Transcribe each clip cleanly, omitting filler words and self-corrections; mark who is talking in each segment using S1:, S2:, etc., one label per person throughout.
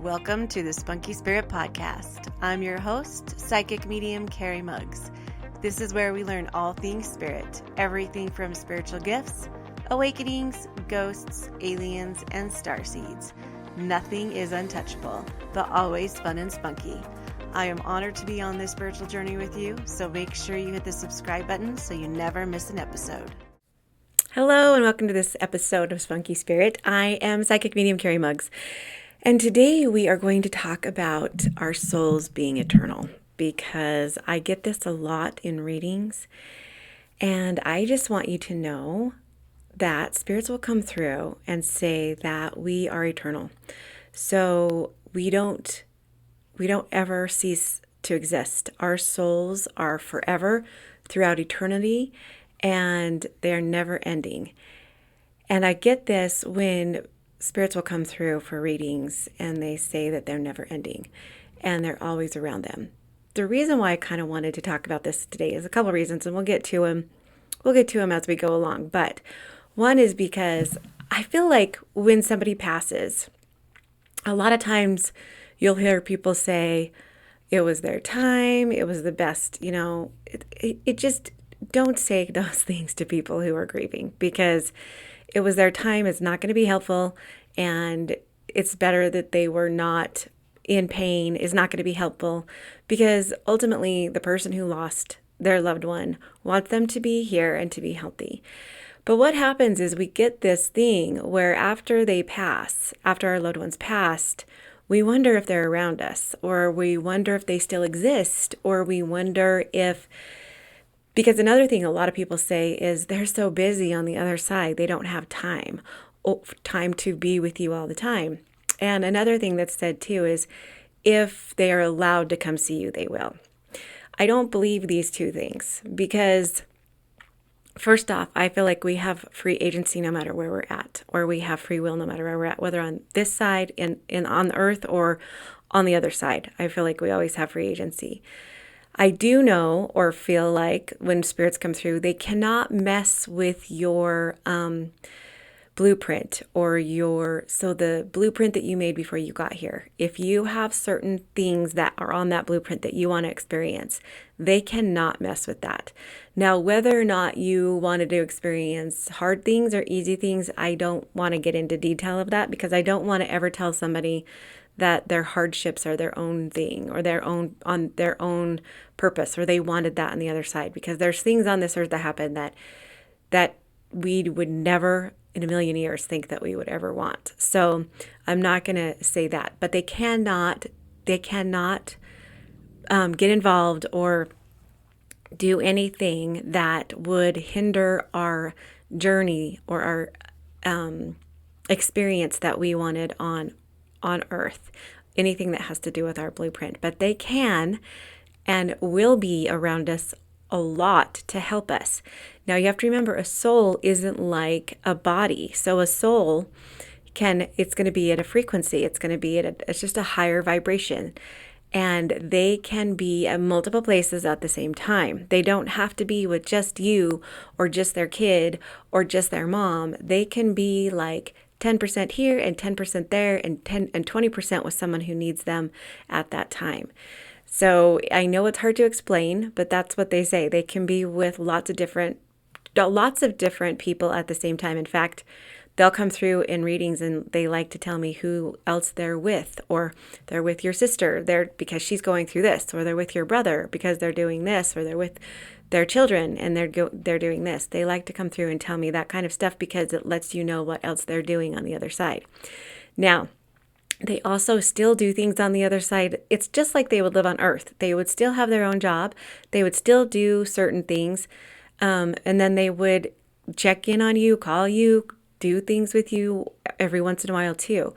S1: Welcome to the Spunky Spirit Podcast. I'm your host, psychic medium Carrie Muggs. This is where we learn all things spirit, everything from spiritual gifts, awakenings, ghosts, aliens, and starseeds. Nothing is untouchable, but always fun and spunky. I am honored to be on this spiritual journey with you, so make sure you hit the subscribe button so you never miss an episode. Hello and welcome to this episode of Spunky Spirit. I am psychic medium Carrie Muggs. And today we are going to talk about our souls being eternal, because I get this a lot in readings, and I just want you to know that spirits will come through and say that we are eternal. So we don't ever cease to exist. Our souls are forever throughout eternity, and they are never ending. And I get this when spirits will come through for readings and they say that they're never ending and they're always around them. The reason why I kind of wanted to talk about this today is a couple of reasons, and we'll get to them as we go along. But one is because I feel like when somebody passes, a lot of times you'll hear people say it was their time, it was the best, it just, don't say those things to people who are grieving, because it was their time. It's not going to be helpful, and it's better that they were not in pain is not going to be helpful, because ultimately the person who lost their loved one wants them to be here and to be healthy. But what happens is we get this thing where after they pass, after our loved ones passed, we wonder if they're around us, or we wonder if they still exist, or we wonder if, because another thing a lot of people say is they're so busy on the other side, they don't have time to be with you all the time. And another thing that's said too is if they are allowed to come see you, they will. I don't believe these two things, because first off, I feel like we have free agency no matter where we're at, or we have free will no matter where we're at, whether on this side on the earth or on the other side. I feel like we always have free agency. I do know or feel like when spirits come through, they cannot mess with your blueprint or the blueprint that you made before you got here. If you have certain things that are on that blueprint that you want to experience, they cannot mess with that. Now, whether or not you wanted to experience hard things or easy things, I don't want to get into detail of that, because I don't want to ever tell somebody that their hardships are their own thing, or on their own purpose, or they wanted that on the other side, because there's things on this earth that happen that we would never in a million years think that we would ever want. So I'm not going to say that, but they cannot get involved or do anything that would hinder our journey or our experience that we wanted on earth, anything that has to do with our blueprint. But they can and will be around us a lot to help us. Now, you have to remember, a soul isn't like a body. So a soul it's going to be at a frequency. It's going to be it's just a higher vibration. And they can be at multiple places at the same time. They don't have to be with just you or just their kid or just their mom. They can be like 10% here and 10% there and 20% with someone who needs them at that time. So I know it's hard to explain, but that's what they say. They can be with lots of different people at the same time. In fact, they'll come through in readings and they like to tell me who else they're with, or they're with your sister because she's going through this, or they're with your brother because they're doing this, or they're with their children and they're doing this. They like to come through and tell me that kind of stuff, because it lets you know what else they're doing on the other side. Now, they also still do things on the other side. It's just like they would live on earth. They would still have their own job. They would still do certain things. And then they would check in on you, call you, do things with you every once in a while too.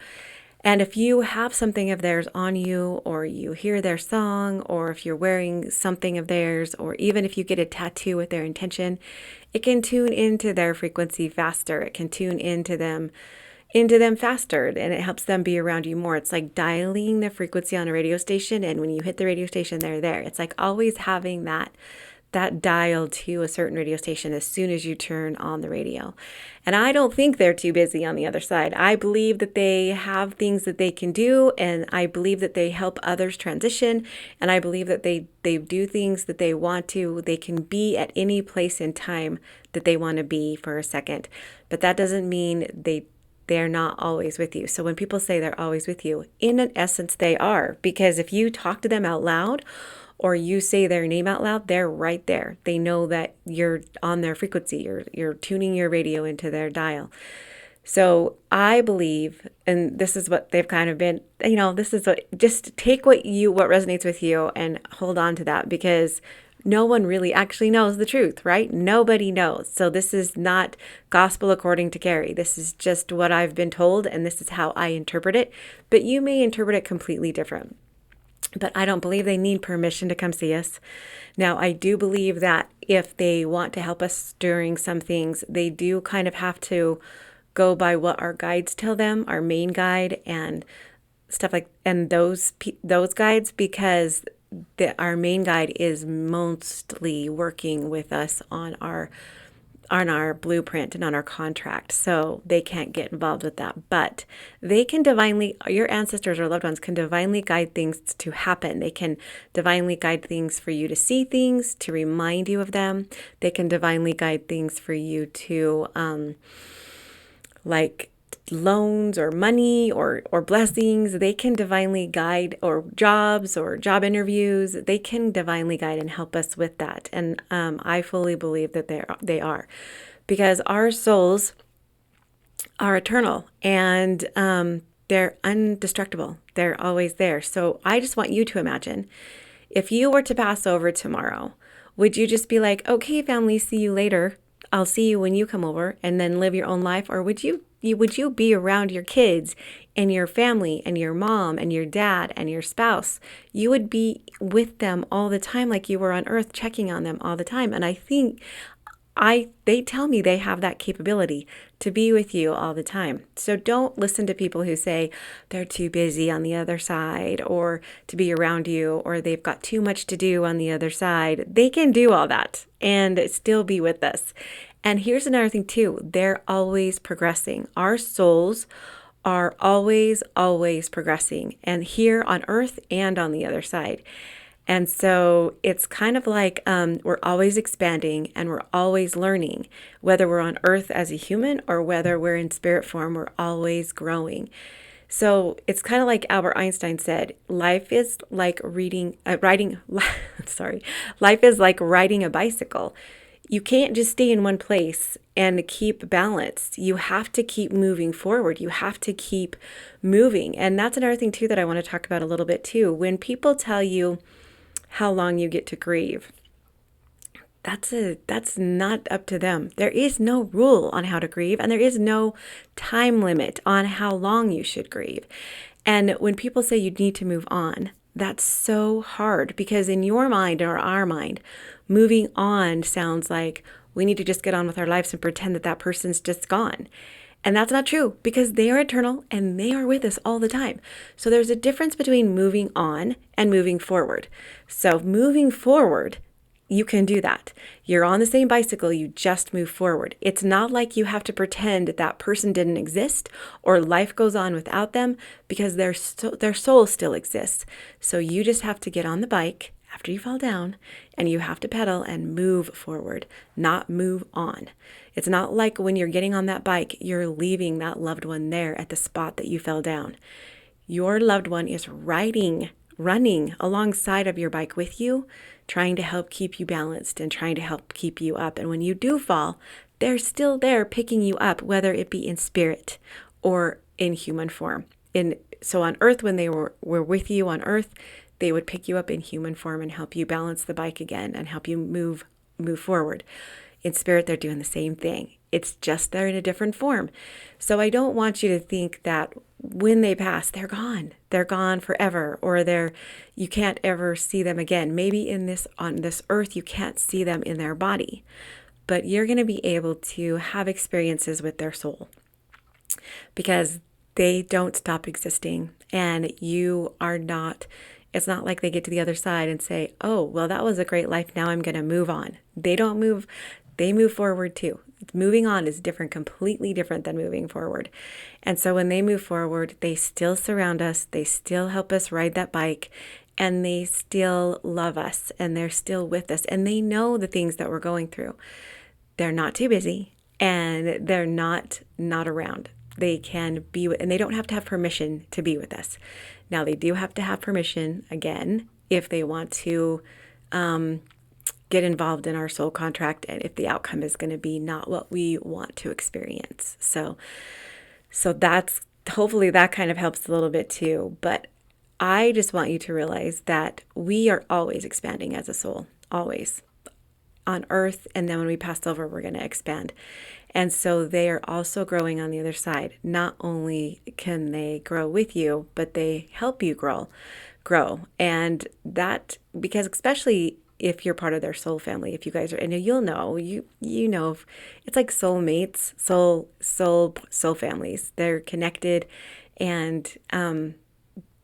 S1: And if you have something of theirs on you, or you hear their song, or if you're wearing something of theirs, or even if you get a tattoo with their intention, it can tune into their frequency faster. It can tune into them faster, and it helps them be around you more. It's like dialing the frequency on a radio station, and when you hit the radio station, they're there. It's like always having that that dial to a certain radio station as soon as you turn on the radio. And I don't think they're too busy on the other side. I believe that they have things that they can do, and I believe that they help others transition, and I believe that they do things that they want to. They can be at any place in time that they want to be for a second. But that doesn't mean they're not always with you. So when people say they're always with you, in an essence, they are. Because if you talk to them out loud or you say their name out loud, they're right there. They know that you're on their frequency. You're tuning your radio into their dial. So I believe, and this is what they've kind of been, this is what, just take what resonates with you and hold on to that, because no one really actually knows the truth, right? Nobody knows. So this is not gospel according to Carrie. This is just what I've been told, and this is how I interpret it. But you may interpret it completely different. But I don't believe they need permission to come see us. Now, I do believe that if they want to help us during some things, they do kind of have to go by what our guides tell them, our main guide and stuff and those guides, because our main guide is mostly working with us on our blueprint and on our contract. So they can't get involved with that, but they can your ancestors or loved ones can divinely guide things to happen. They can divinely guide things for you to see things, to remind you of them. They can divinely guide things for you to, like loans or money or blessings. They can divinely guide, or jobs or job interviews. They can divinely guide and help us with that. And I fully believe that they are, because our souls are eternal and they're indestructible. They're always there. So I just want you to imagine, if you were to pass over tomorrow, would you just be like, okay, family, see you later. I'll see you when you come over, and then live your own life? Or would you be around your kids and your family and your mom and your dad and your spouse? You would be with them all the time, like you were on earth, checking on them all the time. And I think they tell me they have that capability to be with you all the time. So don't listen to people who say they're too busy on the other side, or to be around you, or they've got too much to do on the other side. They can do all that and still be with us. And here's another thing too. They're always progressing. Our souls are always, always progressing, and here on earth and on the other side. And so it's kind of like we're always expanding and we're always learning, whether we're on earth as a human or whether we're in spirit form, we're always growing. So it's kind of like Albert Einstein said, life is like life is like riding a bicycle. You can't just stay in one place and keep balanced. You have to keep moving forward. You have to keep moving. And that's another thing too that I want to talk about a little bit too. When people tell you how long you get to grieve, that's not up to them. There is no rule on how to grieve, and there is no time limit on how long you should grieve. And when people say you need to move on, that's so hard, because in your mind or our mind, moving on sounds like we need to just get on with our lives and pretend that person's just gone. And that's not true, because they are eternal and they are with us all the time. So there's a difference between moving on and moving forward. So moving forward, you can do that. You're on the same bicycle, you just move forward. It's not like you have to pretend that person didn't exist or life goes on without them, because their soul still exists. So you just have to get on the bike after you fall down, and you have to pedal and move forward, not move on. It's not like when you're getting on that bike, you're leaving that loved one there at the spot that you fell down. Your loved one is running alongside of your bike with you, trying to help keep you balanced and trying to help keep you up. And when you do fall, they're still there picking you up, whether it be in spirit or in human form. So on earth, when they were with you on earth, they would pick you up in human form and help you balance the bike again and help you move forward. In spirit, they're doing the same thing. It's just they're in a different form. So I don't want you to think that when they pass, they're gone. They're gone forever, or you can't ever see them again. Maybe on this earth, you can't see them in their body, but you're going to be able to have experiences with their soul, because they don't stop existing, and you are not It's not like they get to the other side and say, oh, well, that was a great life. Now I'm going to move on. They don't move. They move forward too. Moving on is different, completely different than moving forward. And so when they move forward, they still surround us. They still help us ride that bike, and they still love us, and they're still with us, and they know the things that we're going through. They're not too busy, and they're not around. They can be with, and they don't have to have permission to be with us. Now, they do have to have permission, again, if they want to get involved in our soul contract, and if the outcome is going to be not what we want to experience. So that's, hopefully that kind of helps a little bit too. But I just want you to realize that we are always expanding as a soul, always on earth. And then when we pass over, we're going to expand. And so they are also growing on the other side. Not only can they grow with you, but they help you grow. And that, because especially if you're part of their soul family, if you guys are, and you'll know, you know, it's like soulmates, soul families. They're connected, and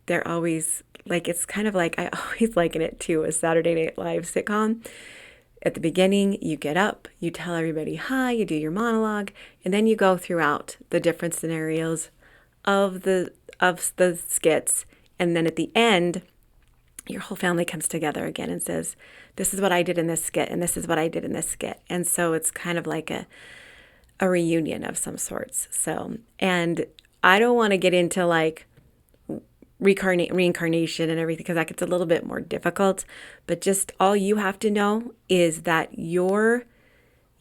S1: they're always like, it's kind of like, I always liken it to a Saturday Night Live sitcom. At the beginning, you get up, you tell everybody hi, you do your monologue, and then you go throughout the different scenarios of the skits, and then at the end, your whole family comes together again and says, this is what I did in this skit, and this is what I did in this skit. And so it's kind of like a reunion of some sorts. So, and I don't want to get into like reincarnation and everything, because that gets a little bit more difficult, but just all you have to know is that your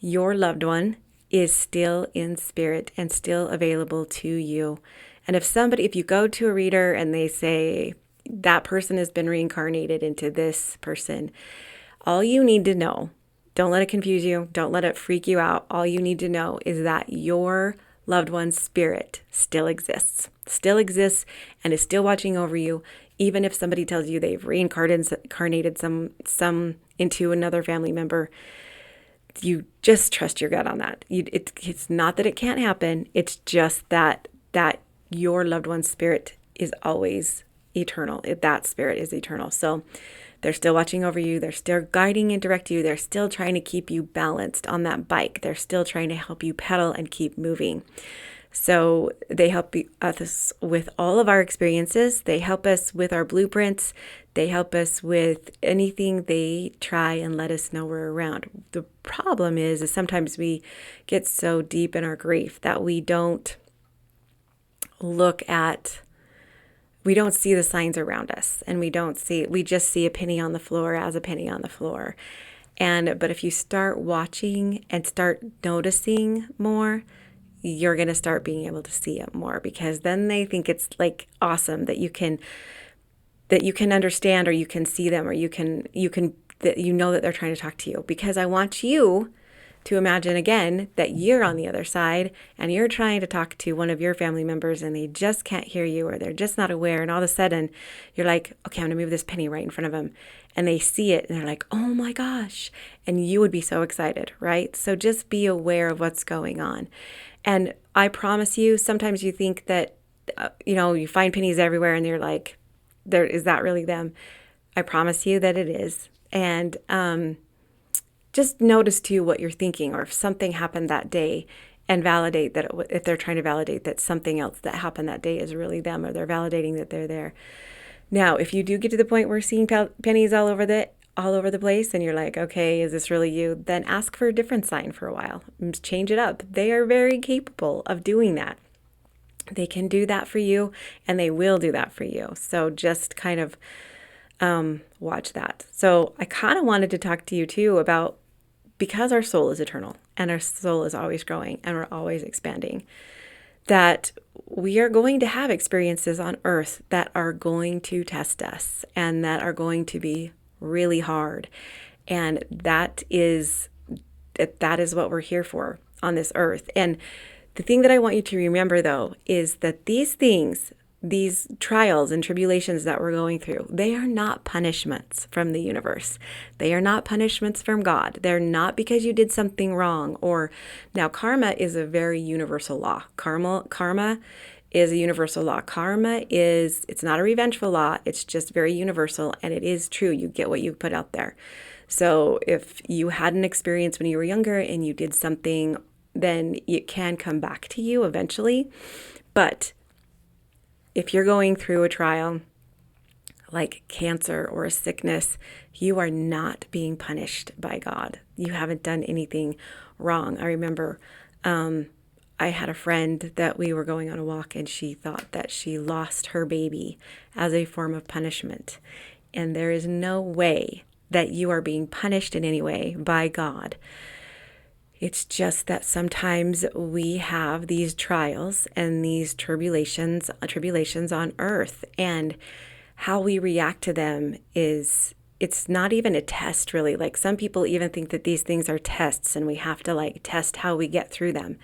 S1: loved one is still in spirit and still available to you. And if you go to a reader and they say that person has been reincarnated into this person, all you need to know, don't let it confuse you, don't let it freak you out. All you need to know is that your loved one's spirit still exists, and is still watching over you. Even if somebody tells you they've reincarnated some into another family member, you just trust your gut on that. It's not that it can't happen. It's just that your loved one's spirit is always eternal. That spirit is eternal. So they're still watching over you. They're still guiding and directing you. They're still trying to keep you balanced on that bike. They're still trying to help you pedal and keep moving. So they help us with all of our experiences. They help us with our blueprints. They help us with anything they try and let us know we're around. The problem is sometimes we get so deep in our grief that we don't see the signs around us, and we just see a penny on the floor as a penny on the floor. But if you start watching and start noticing more, you're going to start being able to see it more, because then they think it's like awesome that you can understand, or you can see them, or that you know that they're trying to talk to you. Because I want you to imagine again that you're on the other side and you're trying to talk to one of your family members and they just can't hear you, or they're just not aware. And all of a sudden you're like, okay, I'm going to move this penny right in front of them. And they see it and they're like, oh my gosh. And you would be so excited, right? So just be aware of what's going on. And I promise you, sometimes you think that, you find pennies everywhere and you're like, is that really them? I promise you that it is. And, just notice too what you're thinking, or if something happened that day, and validate that if they're trying to validate that something else that happened that day is really them, or they're validating that they're there. Now, if you do get to the point where seeing pennies all over the place, and you're like, okay, is this really you? Then ask for a different sign for a while. Change it up. They are very capable of doing that. They can do that for you, and they will do that for you. So just kind of watch that. So I kind of wanted to talk to you too about, because our soul is eternal and our soul is always growing and we're always expanding, that we are going to have experiences on earth that are going to test us and that are going to be really hard. And that is what we're here for on this earth. And the thing that I want you to remember, though, is that these things, these trials and tribulations that we're going through, they are not punishments from the universe. They are not punishments from God. They're not because you did something wrong. Now, karma is a very universal law. Karma
S2: is a universal law. Karma it's not a revengeful law. It's just very universal, and it is true. You get what you put out there. So if you had an experience when you were younger and you did something, then it can come back to you eventually. But if you're going through a trial like cancer or a sickness, you are not being punished by God. You haven't done anything wrong. I remember I had a friend that we were going on a walk, and she thought that she lost her baby as a form of punishment. And there is no way that you are being punished in any way by God. It's just that sometimes we have these trials and these tribulations on earth, and how we react to them it's not even a test, really. Like, some people even think that these things are tests and we have to like test how we get through them.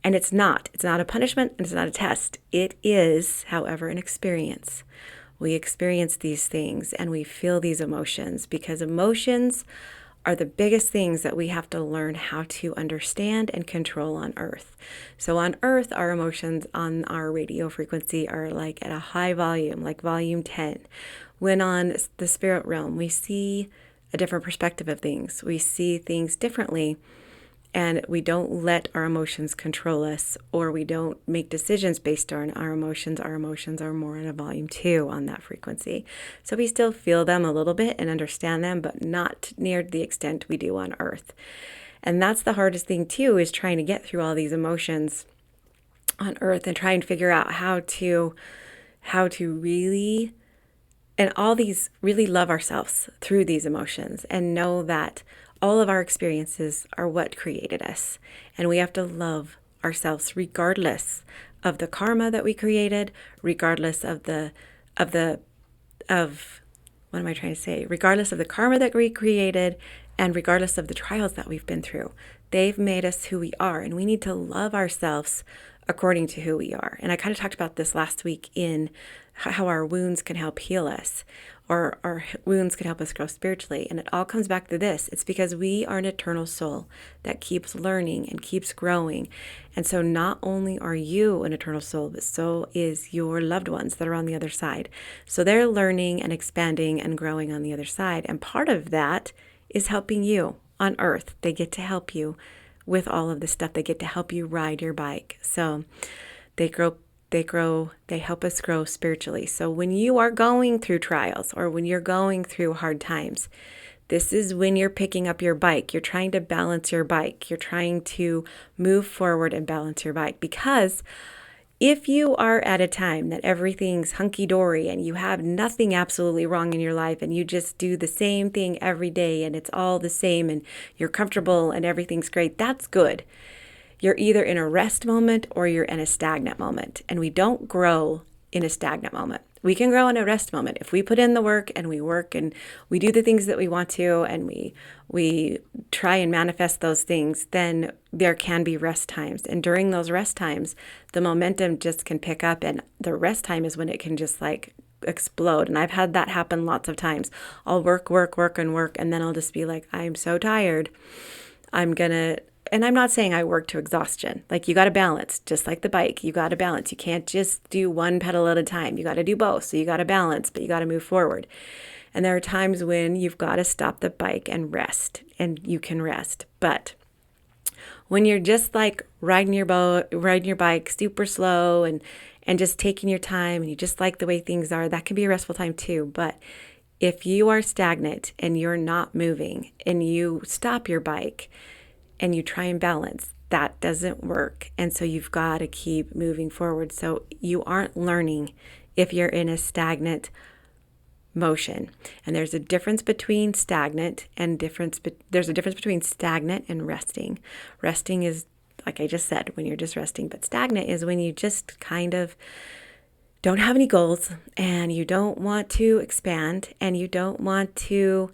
S2: And it's not a punishment, and it's not a test. It is, however, an experience. We experience these things and we feel these emotions, because emotions are the biggest things that we have to learn how to understand and control on earth. So on earth, our emotions on our radio frequency are like at a high volume, like volume 10. When on the spirit realm, we see a different perspective of things. We see things differently, and we don't let our emotions control us, or we don't make decisions based on our emotions. Our emotions are more in a volume 2 on that frequency. So we still feel them a little bit and understand them, but not near the extent we do on earth. And that's the hardest thing too, is trying to get through all these emotions on earth and try and figure out how to really, and all these, really love ourselves through these emotions, and know that all of our experiences are what created us. And we have to love ourselves regardless of the karma that we created, regardless of what am I trying to say? Regardless of the karma that we created, and regardless of the trials that we've been through. They've made us who we are, and we need to love ourselves according to who we are. And I kind of talked about this last week in how our wounds can help heal us, or our wounds can help us grow spiritually. And it all comes back to this. It's because we are an eternal soul that keeps learning and keeps growing. And so not only are you an eternal soul, but so is your loved ones that are on the other side. So they're learning and expanding and growing on the other side. And part of that is helping you on earth. They get to help you with all of this stuff. They get to help you ride your bike. So they help us grow spiritually. So when you are going through trials, or when you're going through hard times, this is when you're picking up your bike. You're trying to balance your bike. You're trying to move forward and balance your bike. Because if you are at a time that everything's hunky-dory and you have nothing absolutely wrong in your life, and you just do the same thing every day and it's all the same and you're comfortable and everything's great, that's good. You're either in a rest moment or you're in a stagnant moment. And we don't grow in a stagnant moment. We can grow in a rest moment. If we put in the work and we do the things that we want to, and we try and manifest those things, then there can be rest times. And during those rest times, the momentum just can pick up, and the rest time is when it can just like explode. And I've had that happen lots of times. I'll work, and then I'll just be like, I'm so tired. And I'm not saying I work to exhaustion. Like, you got to balance, just like the bike. You got to balance. You can't just do one pedal at a time. You got to do both. So you got to balance, but you got to move forward. And there are times when you've got to stop the bike and rest, and you can rest. But when you're just like riding your bike super slow and just taking your time, and you just like the way things are, that can be a restful time too. But if you are stagnant and you're not moving, and you stop your bike and you try and balance, that doesn't work. And so you've got to keep moving forward. So you aren't learning if you're in a stagnant motion. And there's a difference between stagnant and there's a difference between stagnant and resting. Resting is, like I just said, when you're just resting, but stagnant is when you just kind of don't have any goals, and you don't want to expand, and you don't want to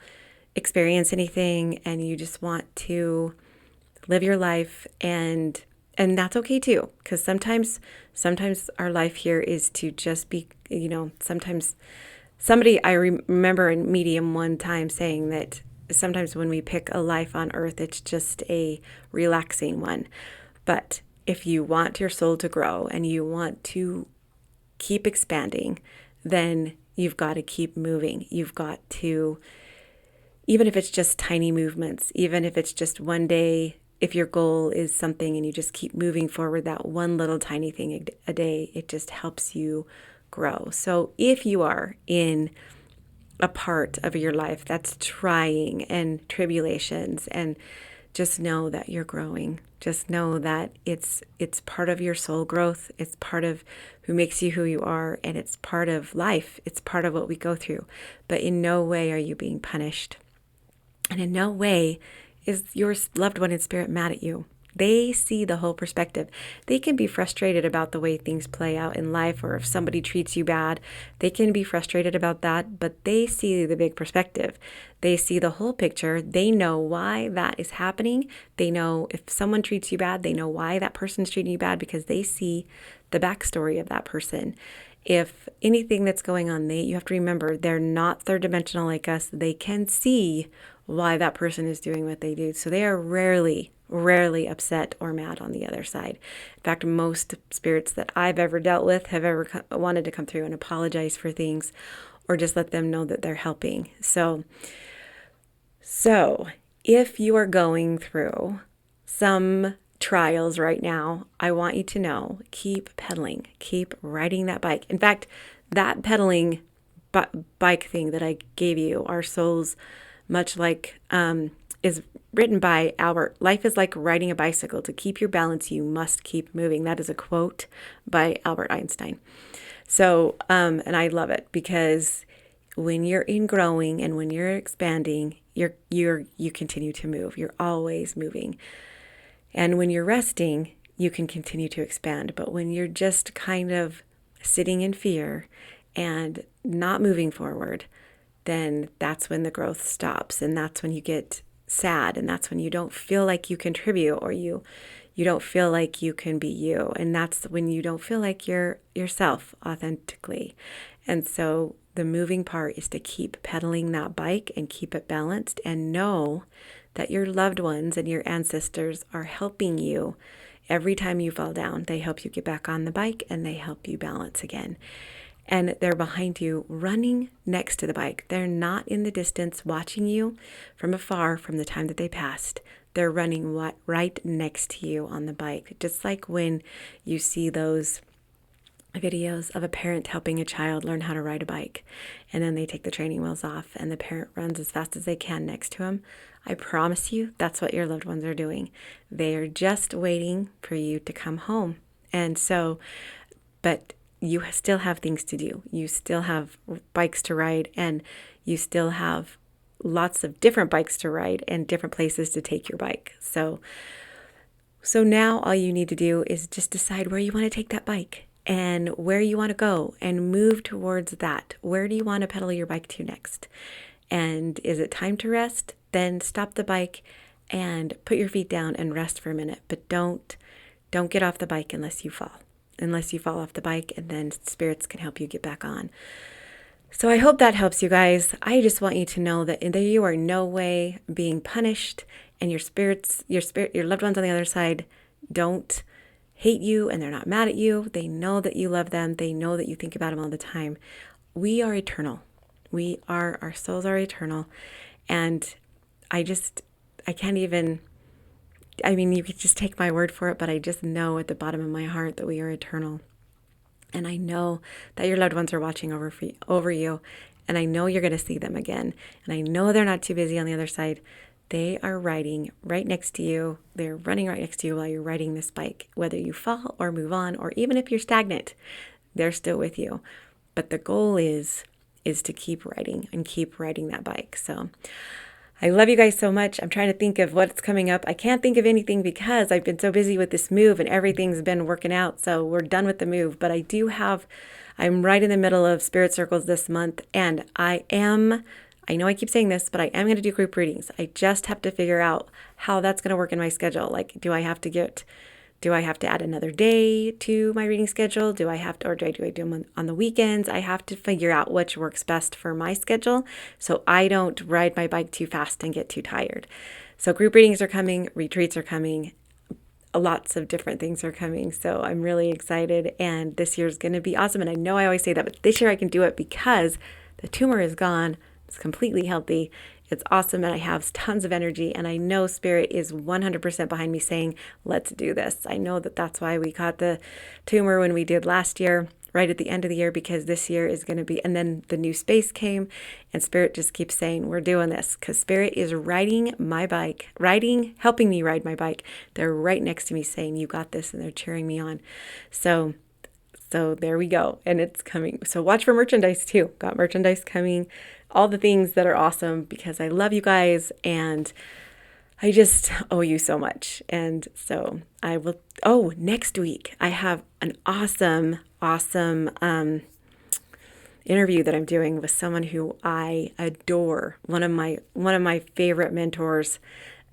S2: experience anything, and you just want to live your life, and that's okay too, because sometimes our life here is to just be, sometimes somebody, I remember in Medium one time saying that sometimes when we pick a life on earth, it's just a relaxing one. But if you want your soul to grow and you want to keep expanding, then you've got to keep moving. You've got to, even if it's just tiny movements, even if it's just one day, if your goal is something and you just keep moving forward that one little tiny thing a day, it just helps you grow. So if you are in a part of your life that's trying and tribulations, and just know that you're growing. Just know that it's part of your soul growth. It's part of who makes you who you are, and it's part of life. It's part of what we go through. But in no way are you being punished. And in no way is your loved one in spirit mad at you. They see the whole perspective. They can be frustrated about the way things play out in life, or if somebody treats you bad, they can be frustrated about that, but they see the big perspective. They see the whole picture. They know why that is happening. They know if someone treats you bad, they know why that person's treating you bad, because they see the backstory of that person. If anything that's going on, you have to remember, they're not third dimensional like us. They can see why that person is doing what they do. So they are rarely upset or mad on the other side. In fact, most spirits that I've ever dealt with have ever wanted to come through and apologize for things, or just let them know that they're helping. So if you are going through some trials right now, I want you to know, keep pedaling, keep riding that bike. In fact, that pedaling bike thing that I gave you, Our Souls Much Like, is written by Albert. Life is like riding a bicycle. To keep your balance, you must keep moving. That is a quote by Albert Einstein. So, and I love it, because when you're in growing and when you're expanding, you continue to move. You're always moving. And when you're resting, you can continue to expand. But when you're just kind of sitting in fear and not moving forward, then that's when the growth stops. And that's when you get sad. And that's when you don't feel like you contribute, or you don't feel like you can be you. And that's when you don't feel like you're yourself authentically. And so the moving part is to keep pedaling that bike and keep it balanced, and know that your loved ones and your ancestors are helping you every time you fall down. They help you get back on the bike, and they help you balance again. And they're behind you, running next to the bike. They're not in the distance watching you from afar from the time that they passed. They're running right next to you on the bike. Just like when you see those videos of a parent helping a child learn how to ride a bike, and then they take the training wheels off and the parent runs as fast as they can next to him. I promise you, that's what your loved ones are doing. They are just waiting for you to come home. And so, but you still have things to do. You still have bikes to ride, and you still have lots of different bikes to ride and different places to take your bike. So now all you need to do is just decide where you want to take that bike and where you want to go, and move towards that. Where do you want to pedal your bike to next? And is it time to rest? Then stop the bike and put your feet down and rest for a minute. But don't get off the bike unless you fall off the bike, and then spirits can help you get back on. So I hope that helps you guys. I just want you to know that you are no way being punished, and your loved ones on the other side don't hate you, and they're not mad at you. They know that you love them. They know that you think about them all the time. We are eternal. Our souls are eternal. And I can't even, you could just take my word for it, but I just know at the bottom of my heart that we are eternal. And I know that your loved ones are watching over you, and I know you're going to see them again. And I know they're not too busy on the other side. They are riding right next to you. They're running right next to you while you're riding this bike. Whether you fall or move on, or even if you're stagnant, they're still with you. But the goal is to keep riding and keep riding that bike. So I love you guys so much. I'm trying to think of what's coming up. I can't think of anything because I've been so busy with this move and everything's been working out. So we're done with the move. But I'm right in the middle of Spirit Circles this month. And I know I keep saying this, but I am going to do group readings. I just have to figure out how that's going to work in my schedule. Like, do I have to add another day to my reading schedule? Do I do them on the weekends? I have to figure out which works best for my schedule, so I don't ride my bike too fast and get too tired. So group readings are coming, retreats are coming. lots of different things are coming. So I'm really excited, and this year's going to be awesome. And I know I always say that, but this year I can do it because the tumor is gone. It's completely healthy. It's awesome, and I have tons of energy, and I know Spirit is 100% behind me saying, let's do this. I know that that's why we caught the tumor when we did last year, right at the end of the year, because this year is going to be, and then the new space came, and Spirit just keeps saying, we're doing this, because Spirit is riding my bike, helping me ride my bike. They're right next to me saying, you got this, and they're cheering me on. So there we go, and it's coming. So watch for merchandise too. Got merchandise coming, all the things that are awesome, because I love you guys, and I just owe you so much. And so I will, next week I have an awesome interview that I'm doing with someone who I adore. One of my favorite mentors.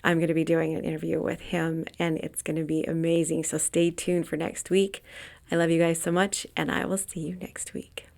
S2: I'm going to be doing an interview with him, and it's going to be amazing. So stay tuned for next week. I love you guys so much, and I will see you next week.